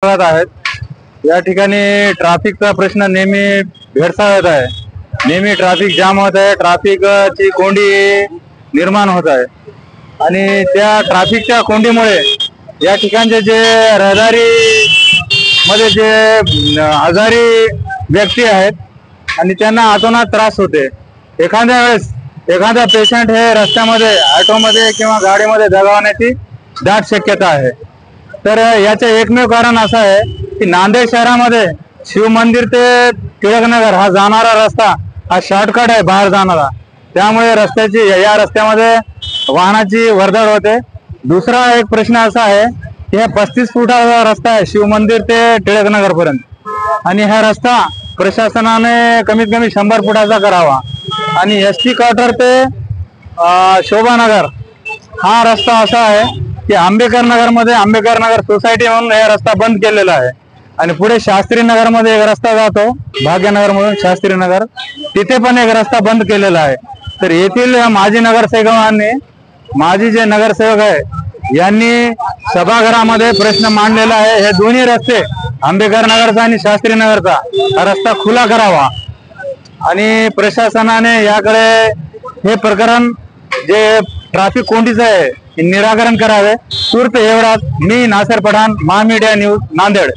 भागात आहेत। या ठिकाणी ट्रॅफिकचा प्रश्न नेहमी भेडसावत आहे। नेहमी ट्रॅफिक जाम होत आहे, ट्रॅफिकची कोंडी निर्माण होत आहे आणि त्या ट्रॅफिकच्या कोंडीमुळे या ठिकाणचे जे रहदारी मध्ये जे आजारी व्यक्ती आहेत आणि त्यांना अतोनात त्रास होते। एखाद्या वेळेस एखादा पेशंट हे रस्त्यामध्ये ऑटोमध्ये किंवा गाडीमध्ये दगावण्याची दाट शक्यता आहे। तर याचे एकमेव कारण असं आहे की नांदेड शहरामध्ये शिव मंदिर ते टिळकनगर हा जाणारा रस्ता हा शॉर्टकट आहे बाहेर जाणारा, त्यामुळे या रस्त्यामध्ये वाहनाची वर्दळ होते। दुसरा एक प्रश्न असा आहे की हा 35 फुटाचा रस्ता आहे शिव मंदिर ते टिळकनगर पर्यंत आणि हा रस्ता प्रशासनाने कमीत कमी 100 फुटाचा करावा आणि एसटी क्वार्टर ते शोभानगर हा रस्ता असा आहे की आंबेडकर नगर सोसायटी म्हणून हा रस्ता बंद केलेला आहे आणि पुढे शास्त्री नगर मध्ये एक रस्ता जातो भाग्यनगर म्हणून शास्त्री नगर, तिथे पण एक रस्ता बंद केलेला आहे। तर येथील माजी जे नगरसेवक आहे यांनी सभागृहामध्ये प्रश्न मांडलेला आहे, हे दोन्ही रस्ते आंबेडकर नगरचा आणि शास्त्री नगरचा हा रस्ता खुला करावा आणि प्रशासनाने याकडे हे प्रकरण जे ट्रॅफिक कोंडीचं आहे हे निराकरण करावे। तूर्त एवढाच। मी नासर पठाण, महामीडिया न्यूज, नांदेड।